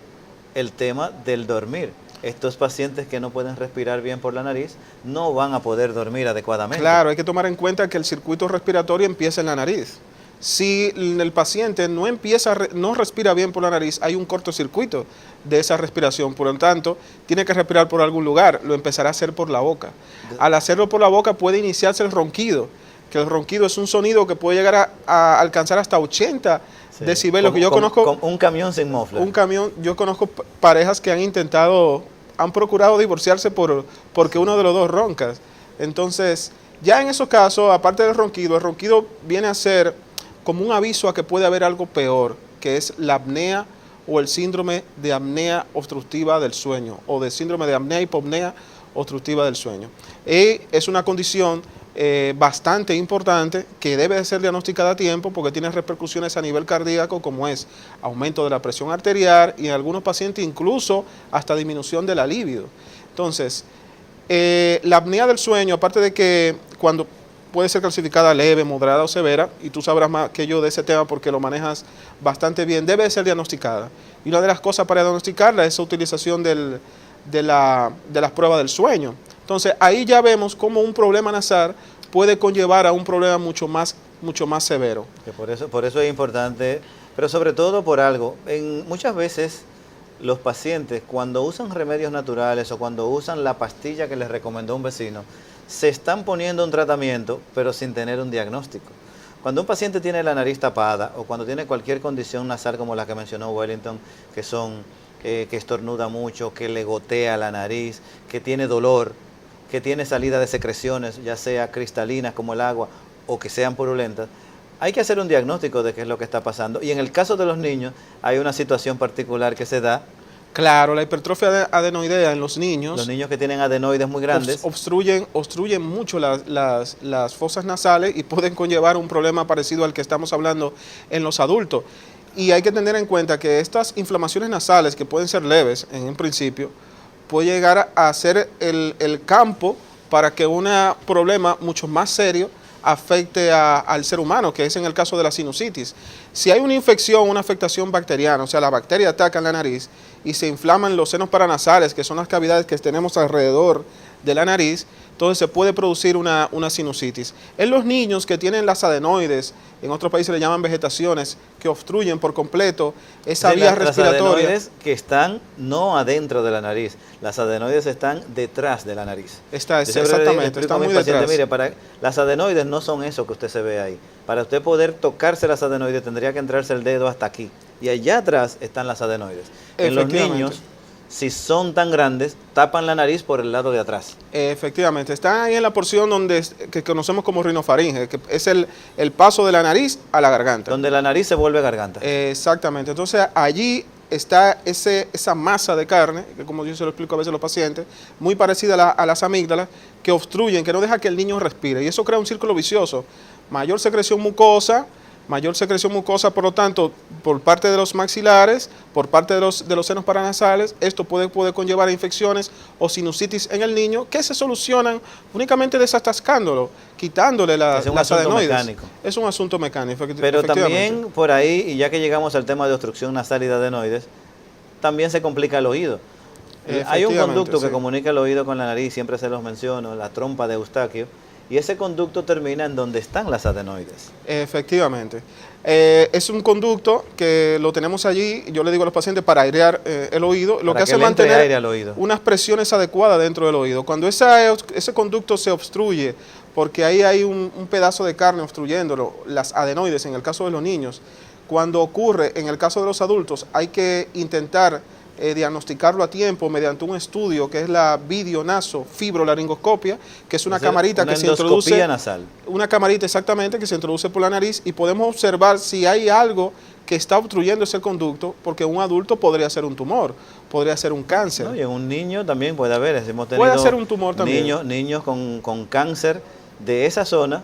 [SPEAKER 1] el tema del dormir. Estos pacientes que no pueden respirar bien por la nariz no van a poder dormir adecuadamente.
[SPEAKER 13] Claro, hay que tomar en cuenta que el circuito respiratorio empieza en la nariz. Si el paciente no respira bien por la nariz, hay un cortocircuito de esa respiración. Por lo tanto, tiene que respirar por algún lugar, lo empezará a hacer por la boca. Al hacerlo por la boca puede iniciarse el ronquido, que el ronquido es un sonido que puede llegar a alcanzar hasta 80 decibeles. Yo conozco
[SPEAKER 1] un camión sin muffler.
[SPEAKER 13] Un camión, yo conozco parejas que han procurado divorciarse porque uno de los dos ronca. Entonces, ya en esos casos, aparte del ronquido, el ronquido viene a ser como un aviso a que puede haber algo peor, que es la apnea o el síndrome de apnea obstructiva del sueño, o de síndrome de apnea hipopnea obstructiva del sueño. Y es una condición bastante importante que debe de ser diagnosticada a tiempo, porque tiene repercusiones a nivel cardíaco, como es aumento de la presión arterial y en algunos pacientes incluso hasta disminución de la libido. Entonces, la apnea del sueño, aparte de que cuando puede ser clasificada leve, moderada o severa, y tú sabrás más que yo de ese tema porque lo manejas bastante bien, debe de ser diagnosticada. Y una de las cosas para diagnosticarla es la utilización de las pruebas del sueño. Entonces, ahí ya vemos cómo un problema nasal puede conllevar a un problema mucho más severo.
[SPEAKER 1] Que por eso es importante, pero sobre todo por algo. Muchas veces los pacientes, cuando usan remedios naturales o cuando usan la pastilla que les recomendó un vecino, se están poniendo un tratamiento, pero sin tener un diagnóstico. Cuando un paciente tiene la nariz tapada o cuando tiene cualquier condición nasal como la que mencionó Wellington, que estornuda mucho, que le gotea la nariz, que tiene dolor, que tiene salida de secreciones, ya sea cristalinas como el agua o que sean purulentas, hay que hacer un diagnóstico de qué es lo que está pasando. Y en el caso de los niños hay una situación particular que se da.
[SPEAKER 13] Claro, la hipertrofia adenoidea en los niños.
[SPEAKER 1] Los niños que tienen adenoides muy grandes.
[SPEAKER 13] Obstruyen mucho las fosas nasales y pueden conllevar un problema parecido al que estamos hablando en los adultos. Y hay que tener en cuenta que estas inflamaciones nasales, que pueden ser leves en un principio, puede llegar a ser el campo para que un problema mucho más serio afecte al ser humano, que es en el caso de la sinusitis. Si hay una infección, una afectación bacteriana, o sea, la bacteria ataca en la nariz y se inflaman los senos paranasales, que son las cavidades que tenemos alrededor de la nariz, entonces se puede producir una sinusitis. En los niños que tienen las adenoides, en otros países le llaman vegetaciones, que obstruyen por completo esa vía respiratoria.
[SPEAKER 1] Las adenoides que están no adentro de la nariz, las adenoides están detrás de la nariz.
[SPEAKER 13] Exactamente, está muy detrás.
[SPEAKER 1] Mire, las adenoides no son eso que usted se ve ahí. Para usted poder tocarse las adenoides tendría que entrarse el dedo hasta aquí. Y allá atrás están las adenoides. En los niños, si son tan grandes, tapan la nariz por el lado de atrás.
[SPEAKER 13] Efectivamente, está ahí en la porción que conocemos como rinofaringe, que es el paso de la nariz a la garganta.
[SPEAKER 1] Donde la nariz se vuelve garganta.
[SPEAKER 13] Exactamente, entonces allí está esa masa de carne, que como yo se lo explico a veces a los pacientes, muy parecida a las amígdalas, que obstruyen, que no deja que el niño respire. Y eso crea un círculo vicioso. Mayor secreción mucosa, por lo tanto, por parte de los maxilares, por parte de los senos paranasales. Esto puede conllevar a infecciones o sinusitis en el niño, que se solucionan únicamente desatascándolo, quitándole las adenoides. Mecánico. Es un asunto mecánico.
[SPEAKER 1] Pero también por ahí, y ya que llegamos al tema de obstrucción nasal y de adenoides, también se complica el oído. Hay un conducto que comunica el oído con la nariz, siempre se los menciono, la trompa de Eustaquio, y ese conducto termina en donde están las adenoides.
[SPEAKER 13] Efectivamente. Es un conducto que lo tenemos allí, yo le digo a los pacientes, para airear el oído, lo que hace es mantener
[SPEAKER 1] aire al oído.
[SPEAKER 13] unas presiones adecuadas dentro del oído. Cuando ese conducto se obstruye, porque ahí hay un pedazo de carne obstruyéndolo, las adenoides en el caso de los niños, cuando ocurre en el caso de los adultos, hay que intentar diagnosticarlo a tiempo mediante un estudio que es la videonasofibrolaringoscopia, que es una camarita que se introduce,
[SPEAKER 1] nasal.
[SPEAKER 13] una camarita exactamente que se introduce por la nariz y podemos observar si hay algo que está obstruyendo ese conducto, porque un adulto podría ser un tumor, podría ser un cáncer.
[SPEAKER 1] No, y en un niño también puede haber, hemos tenido
[SPEAKER 13] puede ser un tumor también.
[SPEAKER 1] Niños con cáncer de esa zona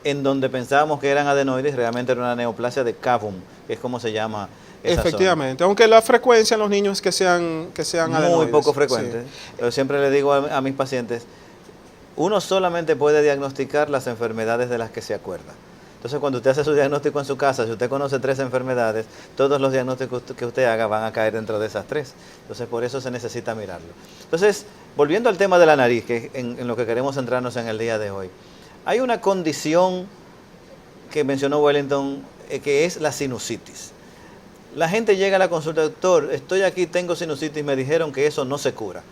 [SPEAKER 1] en donde pensábamos que eran adenoides, realmente era una neoplasia de Cavum, que es como se llama esa
[SPEAKER 13] efectivamente, zona. Aunque la frecuencia en los niños es que sean adenoides.
[SPEAKER 1] Muy poco frecuente.
[SPEAKER 13] Sí.
[SPEAKER 1] Yo siempre le digo a mis pacientes, uno solamente puede diagnosticar las enfermedades de las que se acuerda. Entonces, cuando usted hace su diagnóstico en su casa, si usted conoce 3 enfermedades, todos los diagnósticos que usted haga van a caer dentro de esas 3. Entonces, por eso se necesita mirarlo. Entonces, volviendo al tema de la nariz, que es en lo que queremos centrarnos en el día de hoy, hay una condición que mencionó Wellington, que es la sinusitis. La gente llega a la consulta, doctor, estoy aquí, tengo sinusitis, me dijeron que eso no se cura.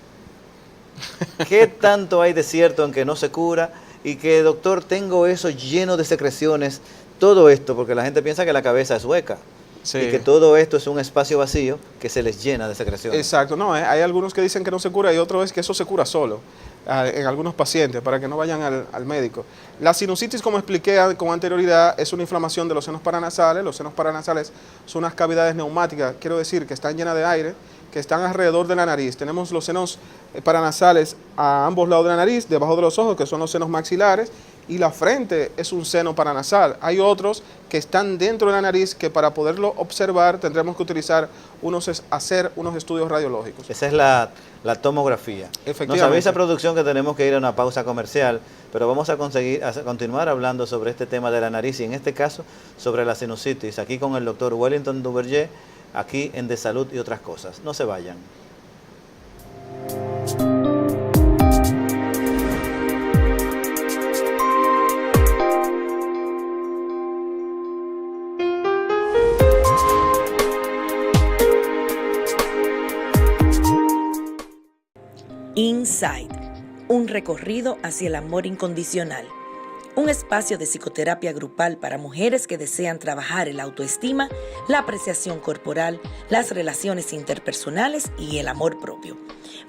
[SPEAKER 1] ¿Qué tanto hay de cierto en que no se cura? Y que, doctor, tengo eso lleno de secreciones, todo esto, porque la gente piensa que la cabeza es hueca. Sí. Y que todo esto es un espacio vacío que se les llena de secreciones.
[SPEAKER 13] Exacto, no, hay algunos que dicen que no se cura y otro es que eso se cura solo en algunos pacientes, para que no vayan al médico. La sinusitis, como expliqué con anterioridad, es una inflamación de los senos paranasales. Los senos paranasales son unas cavidades neumáticas, quiero decir que están llenas de aire, que están alrededor de la nariz. Tenemos los senos paranasales a ambos lados de la nariz, debajo de los ojos, que son los senos maxilares, y la frente es un seno paranasal. Hay otros que están dentro de la nariz que para poderlo observar tendremos que hacer unos estudios radiológicos.
[SPEAKER 1] Esa es la tomografía.
[SPEAKER 13] Efectivamente.
[SPEAKER 1] Nos avisa producción que tenemos que ir a una pausa comercial, pero vamos a continuar hablando sobre este tema de la nariz y en este caso sobre la sinusitis, aquí con el doctor Wellington Duverger, aquí en De Salud y Otras Cosas. No se vayan.
[SPEAKER 2] Inside, un recorrido hacia el amor incondicional. Un espacio de psicoterapia grupal para mujeres que desean trabajar el autoestima, la apreciación corporal, las relaciones interpersonales y el amor propio.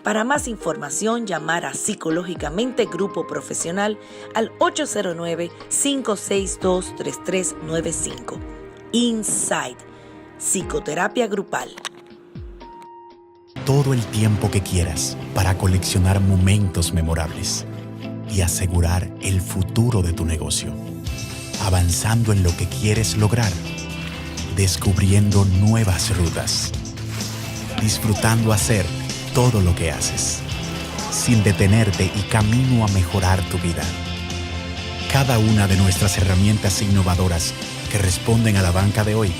[SPEAKER 2] Para más información, llamar a Psicológicamente Grupo Profesional al 809-562-3395. Inside, psicoterapia grupal.
[SPEAKER 3] Todo el tiempo que quieras para coleccionar momentos memorables y asegurar el futuro de tu negocio, avanzando en lo que quieres lograr, descubriendo nuevas rutas, disfrutando hacer todo lo que haces, sin detenerte y camino a mejorar tu vida. Cada una de nuestras herramientas innovadoras que responden a la banca de hoy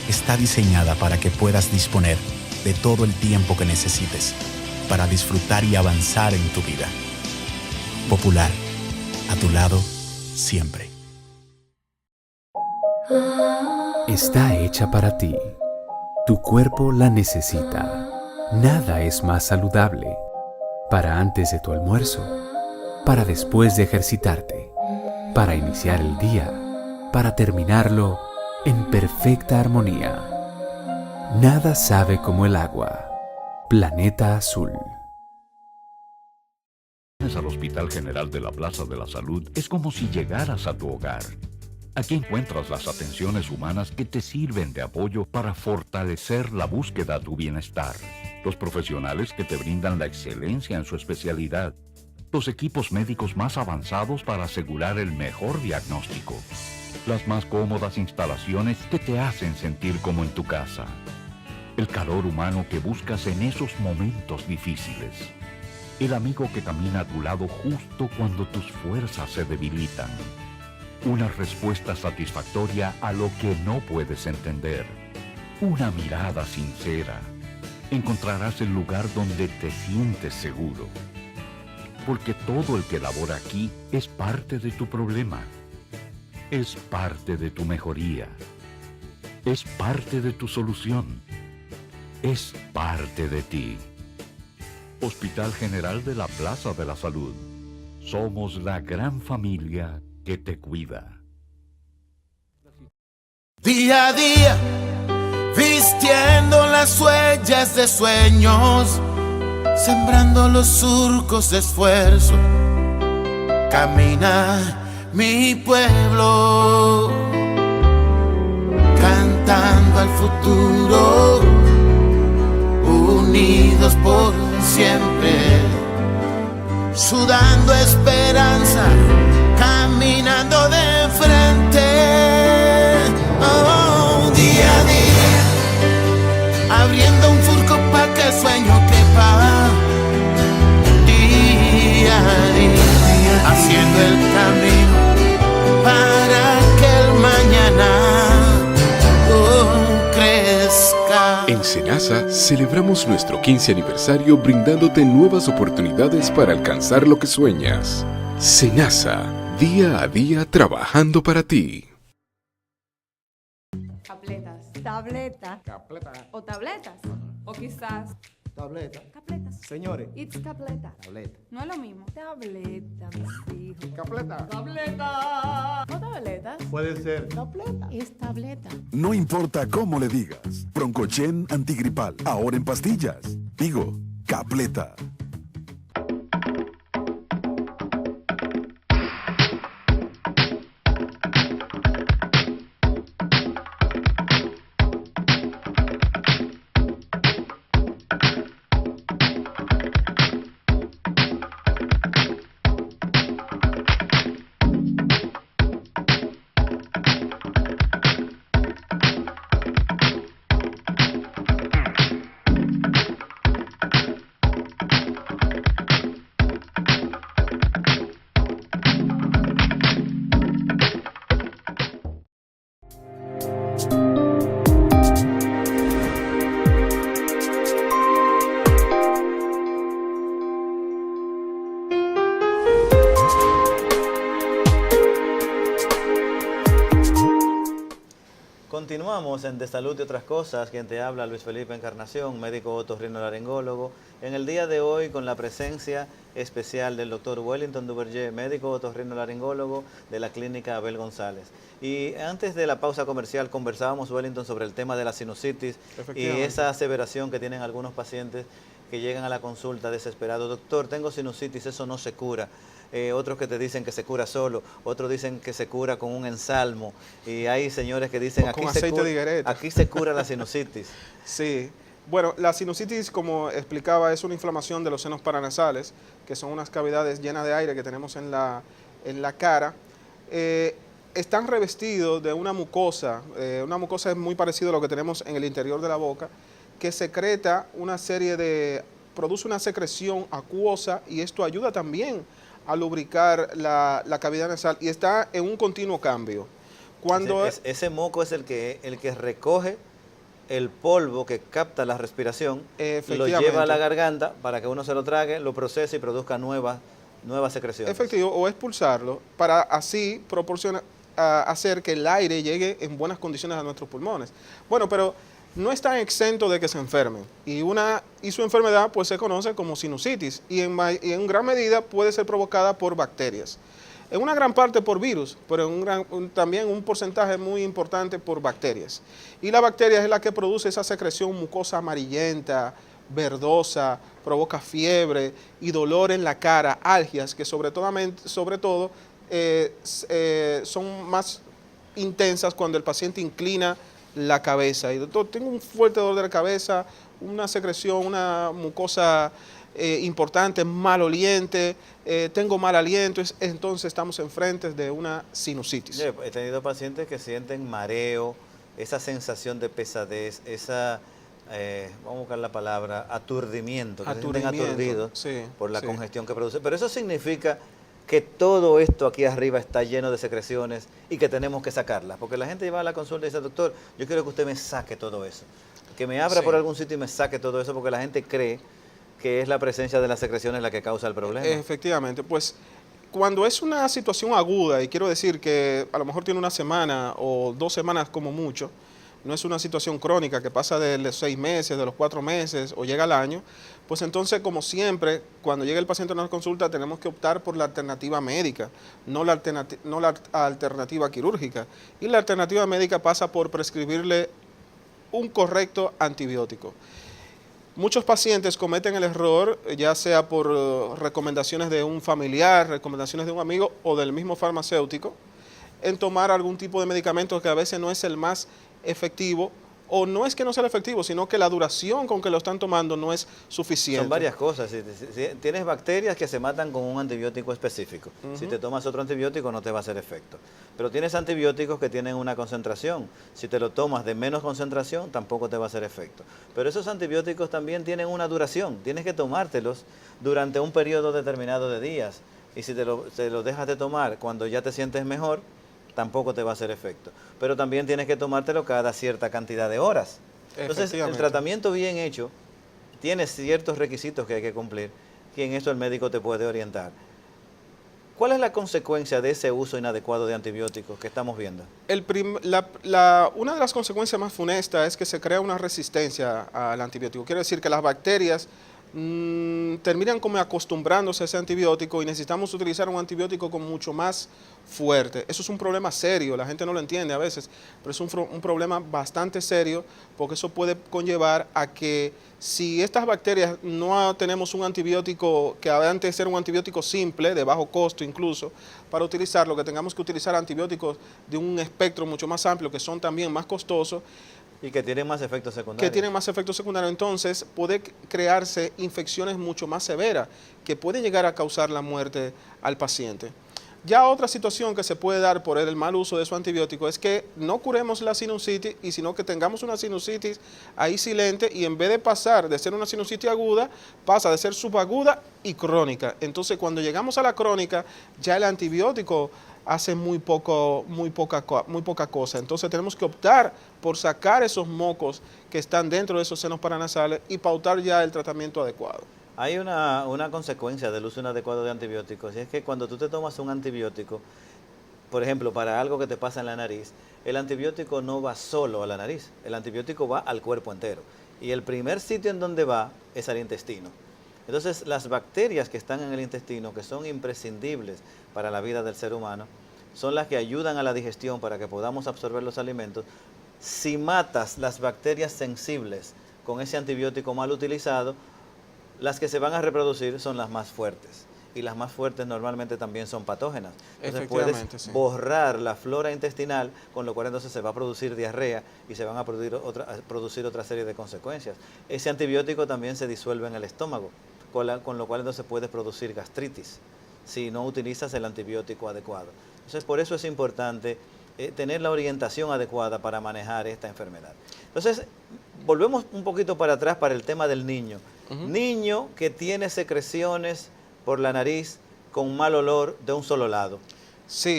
[SPEAKER 3] está diseñada para que puedas disponer de todo el tiempo que necesites para disfrutar y avanzar en tu vida. Popular, a tu lado, siempre.
[SPEAKER 10] Está hecha para ti. Tu cuerpo la necesita. Nada es más saludable. Para antes de tu almuerzo, para después de ejercitarte, para iniciar el día, para terminarlo en perfecta armonía. Nada sabe como el agua. Planeta Azul.
[SPEAKER 6] Al Hospital General de la Plaza de la Salud es como si llegaras a tu hogar. Aquí encuentras las atenciones humanas que te sirven de apoyo para fortalecer la búsqueda de tu bienestar. Los profesionales que te brindan la excelencia en su especialidad. Los equipos médicos más avanzados para asegurar el mejor diagnóstico. Las más cómodas instalaciones que te hacen sentir como en tu casa. El calor humano que buscas en esos momentos difíciles. El amigo que camina a tu lado justo cuando tus fuerzas se debilitan. Una respuesta satisfactoria a lo que no puedes entender. Una mirada sincera. Encontrarás el lugar donde te sientes seguro. porque todo el que labora aquí es parte de tu problema, es parte de tu mejoría, es parte de tu solución, es parte de ti. Hospital General de la Plaza de la Salud. Somos la gran familia que te cuida.
[SPEAKER 4] Día a día, vistiendo las huellas de sueños, sembrando los surcos de esfuerzo, camina mi pueblo, cantando al futuro, unidos por siempre, sudando esperanza, caminando de frente. Oh, día a día, abriendo un surco pa' que el sueño quepa. Día a día, haciendo el camino para que el mañana crezca.
[SPEAKER 5] En Senasa celebramos nuestro 15 aniversario brindándote nuevas oportunidades para alcanzar lo que sueñas. Senasa, día a día trabajando para ti.
[SPEAKER 8] Tabletas. Tableta.
[SPEAKER 7] Capleta.
[SPEAKER 8] O tabletas. O quizás.
[SPEAKER 7] Tableta.
[SPEAKER 8] Capletas.
[SPEAKER 7] Señores.
[SPEAKER 8] It's capleta.
[SPEAKER 7] Tableta.
[SPEAKER 8] No es lo mismo. Tableta, mis hijos.
[SPEAKER 7] Capleta.
[SPEAKER 8] Tableta. O tabletas.
[SPEAKER 7] Puede ser.
[SPEAKER 8] Tableta. Es tableta.
[SPEAKER 9] No importa cómo le digas. Broncochen antigripal, ahora en pastillas. Digo, Capleta.
[SPEAKER 1] Continuamos en De Salud y Otras Cosas. Quien te habla, Luis Felipe Encarnación, médico otorrinolaringólogo. En el día de hoy con la presencia especial del doctor Wellington Duverger, médico otorrinolaringólogo de la clínica Abel González. Y antes de la pausa comercial conversábamos, Wellington, sobre el tema de la sinusitis y esa aseveración que tienen algunos pacientes que llegan a la consulta desesperados. Doctor, tengo sinusitis, eso no se cura. Otros que te dicen que se cura solo, otros dicen que se cura con un ensalmo, y hay señores que dicen aquí se cura la sinusitis.
[SPEAKER 13] Sí, bueno, la sinusitis, como explicaba, es una inflamación de los senos paranasales, que son unas cavidades llenas de aire que tenemos en la cara. Están revestidos de una mucosa es muy parecida a lo que tenemos en el interior de la boca, que secreta una serie produce una secreción acuosa, y esto ayuda también a lubricar la cavidad nasal, y está en un continuo cambio. Cuando
[SPEAKER 1] ese moco es el que recoge el polvo que capta la respiración, lo lleva a la garganta para que uno se lo trague, lo procese y produzca nuevas secreciones.
[SPEAKER 13] Efectivo, o expulsarlo para así hacer que el aire llegue en buenas condiciones a nuestros pulmones. Bueno, pero no están exentos de que se enfermen, y su enfermedad pues se conoce como sinusitis, y en gran medida puede ser provocada por bacterias. En una gran parte por virus, pero también un porcentaje muy importante por bacterias. Y la bacteria es la que produce esa secreción mucosa amarillenta, verdosa, provoca fiebre y dolor en la cara, algias, que sobre todo son más intensas cuando el paciente inclina la cabeza. Y doctor, tengo un fuerte dolor de la cabeza, una secreción, una mucosa importante, maloliente, tengo mal aliento, entonces estamos enfrente de una sinusitis.
[SPEAKER 1] Yo he tenido pacientes que sienten mareo, esa sensación de pesadez, esa, vamos a buscar la palabra, aturdimiento, que se sienten aturdidos por la congestión que produce. Pero eso significa que todo esto aquí arriba está lleno de secreciones y que tenemos que sacarlas. Porque la gente va a la consulta y dice, doctor, yo quiero que usted me saque todo eso. Que me abra por algún sitio y me saque todo eso, porque la gente cree que es la presencia de las secreciones la que causa el problema.
[SPEAKER 13] Efectivamente, pues cuando es una situación aguda, y quiero decir que a lo mejor tiene una semana o 2 semanas como mucho, no es una situación crónica que pasa de los 6 meses, de los 4 meses o llega al año, pues entonces, como siempre, cuando llega el paciente a una consulta tenemos que optar por la alternativa médica, no la alternativa quirúrgica. Y la alternativa médica pasa por prescribirle un correcto antibiótico. Muchos pacientes cometen el error, ya sea por recomendaciones de un familiar, recomendaciones de un amigo o del mismo farmacéutico, en tomar algún tipo de medicamento que a veces no es el más efectivo, o no es que no sea efectivo, sino que la duración con que lo están tomando no es suficiente.
[SPEAKER 1] Son varias cosas. Si tienes bacterias que se matan con un antibiótico específico. Si te tomas otro antibiótico no te va a hacer efecto. Pero tienes antibióticos que tienen una concentración. Si te lo tomas de menos concentración, tampoco te va a hacer efecto. Pero esos antibióticos también tienen una duración. Tienes que tomártelos durante un periodo determinado de días. Y si te lo dejas de tomar cuando ya te sientes mejor, tampoco te va a hacer efecto. Pero también tienes que tomártelo cada cierta cantidad de horas. Entonces, el tratamiento bien hecho tiene ciertos requisitos que hay que cumplir y en eso el médico te puede orientar. ¿Cuál es la consecuencia de ese uso inadecuado de antibióticos que estamos viendo?
[SPEAKER 13] Una de las consecuencias más funestas es que se crea una resistencia al antibiótico. Quiere decir que las bacterias terminan como acostumbrándose a ese antibiótico y necesitamos utilizar un antibiótico como mucho más fuerte. Eso es un problema serio, la gente no lo entiende a veces, pero es un problema bastante serio porque eso puede conllevar a que si estas bacterias no tenemos un antibiótico que antes era un antibiótico simple, de bajo costo incluso, para utilizarlo, que tengamos que utilizar antibióticos de un espectro mucho más amplio que son también más costosos,
[SPEAKER 1] y que tienen más efectos secundarios.
[SPEAKER 13] Entonces puede crearse infecciones mucho más severas que pueden llegar a causar la muerte al paciente. Ya otra situación que se puede dar por el mal uso de su antibiótico es que no curemos la sinusitis, y sino que tengamos una sinusitis ahí silente, y en vez de pasar de ser una sinusitis aguda, pasa de ser subaguda y crónica. Entonces cuando llegamos a la crónica, ya el antibiótico hace muy poca cosa. Entonces tenemos que optar por sacar esos mocos que están dentro de esos senos paranasales y pautar ya el tratamiento adecuado.
[SPEAKER 1] Hay una consecuencia del uso inadecuado de antibióticos, y es que cuando tú te tomas un antibiótico, por ejemplo, para algo que te pasa en la nariz, el antibiótico no va solo a la nariz, el antibiótico va al cuerpo entero. Y el primer sitio en donde va es al intestino. Entonces, las bacterias que están en el intestino, que son imprescindibles para la vida del ser humano, son las que ayudan a la digestión para que podamos absorber los alimentos. Si matas las bacterias sensibles con ese antibiótico mal utilizado, las que se van a reproducir son las más fuertes. Y las más fuertes normalmente también son patógenas. Entonces puedes borrar la flora intestinal, con lo cual entonces se va a producir diarrea y se van a producir otra serie de consecuencias. Ese antibiótico también se disuelve en el estómago, con lo cual entonces puedes producir gastritis si no utilizas el antibiótico adecuado. Entonces por eso es importante tener la orientación adecuada para manejar esta enfermedad. Entonces volvemos un poquito para atrás para el tema del niño. Niño que tiene secreciones por la nariz con mal olor de un solo lado.
[SPEAKER 13] Sí,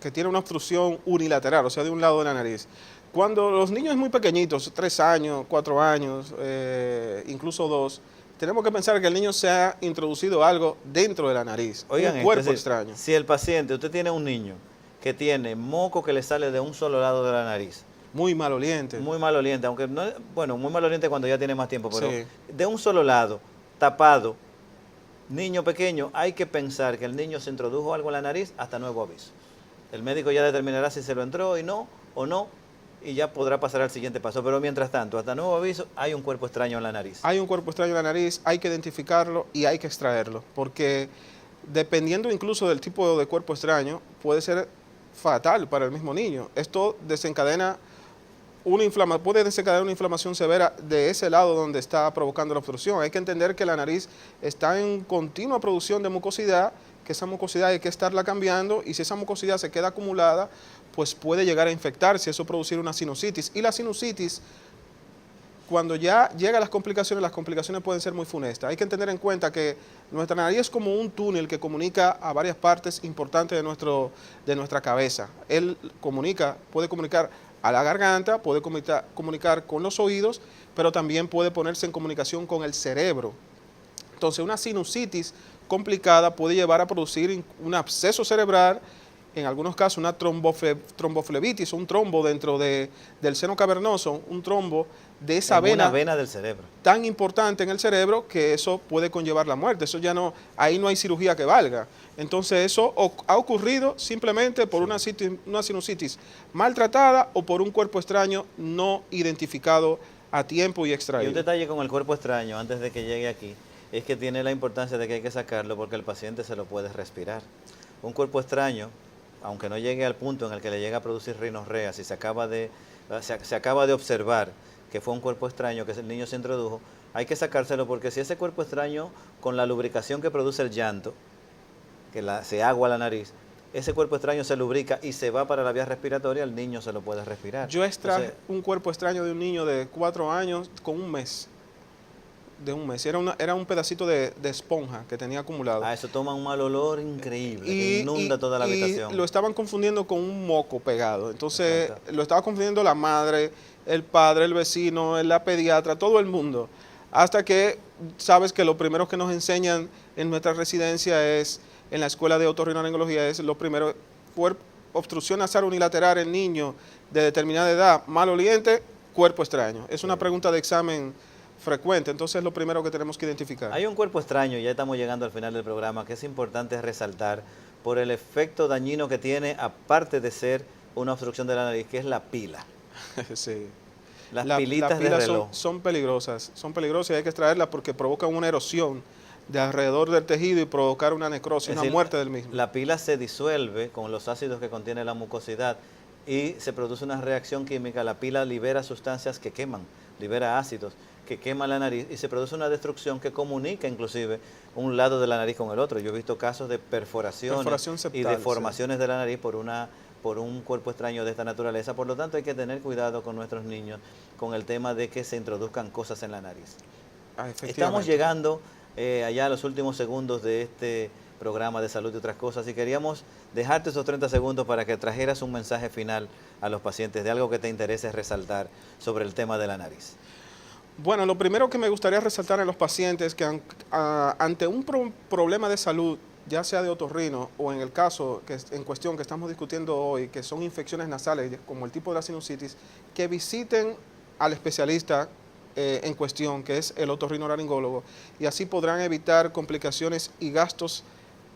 [SPEAKER 13] que tiene una obstrucción unilateral, o sea, de un lado de la nariz. Cuando los niños muy pequeñitos, 3 años, 4 años, incluso 2, tenemos que pensar que el niño se ha introducido algo dentro de la nariz,
[SPEAKER 1] Oigan,
[SPEAKER 13] un cuerpo extraño.
[SPEAKER 1] Si el paciente, usted tiene un niño que tiene moco que le sale de un solo lado de la nariz.
[SPEAKER 13] Muy maloliente.
[SPEAKER 1] Muy maloliente, aunque no, bueno, muy maloliente cuando ya tiene más tiempo, pero sí, de un solo lado, tapado, niño pequeño, hay que pensar que el niño se introdujo algo en la nariz hasta nuevo aviso. El médico ya determinará si se lo entró y no, o no, y ya podrá pasar al siguiente paso. Pero mientras tanto, hasta nuevo aviso, hay un cuerpo extraño en la nariz.
[SPEAKER 13] Hay un cuerpo extraño en la nariz, hay que identificarlo y hay que extraerlo, porque dependiendo incluso del tipo de cuerpo extraño, puede ser fatal para el mismo niño. Esto desencadena puede desencadenar una inflamación severa de ese lado donde está provocando la obstrucción. Hay que entender que la nariz está en continua producción de mucosidad, que esa mucosidad hay que estarla cambiando, y si esa mucosidad se queda acumulada, pues puede llegar a infectarse, eso producir una sinusitis. Y la sinusitis, cuando ya llega a las complicaciones pueden ser muy funestas. Hay que tener en cuenta que nuestra nariz es como un túnel que comunica a varias partes importantes de nuestra cabeza. Él puede comunicar a la garganta, puede comunicar con los oídos, pero también puede ponerse en comunicación con el cerebro. Entonces, una sinusitis complicada puede llevar a producir un absceso cerebral, en algunos casos una tromboflebitis, un trombo dentro del seno cavernoso, un trombo de esa
[SPEAKER 1] una vena del cerebro.
[SPEAKER 13] Tan importante en el cerebro que eso puede conllevar la muerte. Eso ya no, ahí no hay cirugía que valga. Entonces eso ha ocurrido simplemente por una sinusitis maltratada o por un cuerpo extraño no identificado a tiempo y extraído.
[SPEAKER 1] Y un detalle con el cuerpo extraño antes de que llegue aquí es que tiene la importancia de que hay que sacarlo porque el paciente se lo puede respirar. Un cuerpo extraño, aunque no llegue al punto en el que le llega a producir rinorrea, si se acaba de observar que fue un cuerpo extraño que el niño se introdujo, hay que sacárselo porque si ese cuerpo extraño, con la lubricación que produce el llanto, que se agua la nariz, ese cuerpo extraño se lubrica y se va para la vía respiratoria, el niño se lo puede respirar.
[SPEAKER 13] Yo extraje un cuerpo extraño de un niño de 4 años con un mes. De un mes. Era un pedacito de esponja que tenía acumulado.
[SPEAKER 1] Eso toma un mal olor increíble, que inunda toda la habitación.
[SPEAKER 13] Y lo estaban confundiendo con un moco pegado. Entonces, lo estaba confundiendo la madre, el padre, el vecino, la pediatra, todo el mundo. Hasta que, sabes que lo primero que nos enseñan en nuestra residencia es, en la escuela de otorrinolaringología, es lo primero, obstrucción nasal unilateral en niños de determinada edad, maloliente, cuerpo extraño. Es una pregunta de examen frecuente, entonces es lo primero que tenemos que identificar.
[SPEAKER 1] Hay un cuerpo extraño, ya estamos llegando al final del programa, que es importante resaltar por el efecto dañino que tiene, aparte de ser una obstrucción de la nariz, que es la pila.
[SPEAKER 13] Sí.
[SPEAKER 1] Las pilitas de reloj.
[SPEAKER 13] Son peligrosas y hay que extraerlas porque provocan una erosión de alrededor del tejido y provocar una necrosis, una muerte del mismo.
[SPEAKER 1] La pila se disuelve con los ácidos que contiene la mucosidad y se produce una reacción química. La pila libera sustancias que queman, libera ácidos que queman la nariz y se produce una destrucción que comunica inclusive un lado de la nariz con el otro. Yo he visto casos de perforación septal, y deformaciones de la nariz por un cuerpo extraño de esta naturaleza. Por lo tanto, hay que tener cuidado con nuestros niños con el tema de que se introduzcan cosas en la nariz. Estamos llegando allá a los últimos segundos de este programa de salud y otras cosas y queríamos dejarte esos 30 segundos para que trajeras un mensaje final a los pacientes de algo que te interese resaltar sobre el tema de la nariz.
[SPEAKER 13] Bueno, lo primero que me gustaría resaltar en los pacientes es que ante un problema de salud, ya sea de otorrino o en el caso en cuestión que estamos discutiendo hoy, que son infecciones nasales como el tipo de la sinusitis, que visiten al especialista en cuestión, que es el otorrinolaringólogo, y así podrán evitar complicaciones y gastos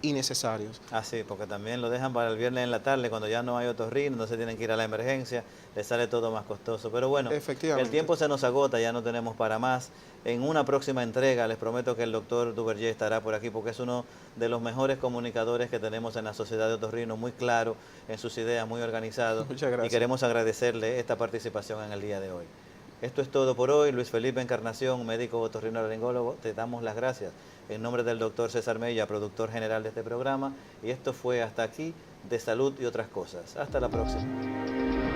[SPEAKER 13] innecesarios.
[SPEAKER 1] Sí, porque también lo dejan para el viernes en la tarde, cuando ya no hay otorrino, no se tienen que ir a la emergencia, les sale todo más costoso. Pero bueno, el tiempo se nos agota, ya no tenemos para más. En una próxima entrega les prometo que el doctor Duverger estará por aquí, porque es uno de los mejores comunicadores que tenemos en la Sociedad de Otorrino, muy claro en sus ideas, muy organizado.
[SPEAKER 13] Muchas gracias.
[SPEAKER 1] Y queremos agradecerle esta participación en el día de hoy. Esto es todo por hoy. Luis Felipe Encarnación, médico otorrinolaringólogo, te damos las gracias en nombre del doctor César Mella, productor general de este programa. Y esto fue hasta aquí, de salud y otras cosas. Hasta la próxima.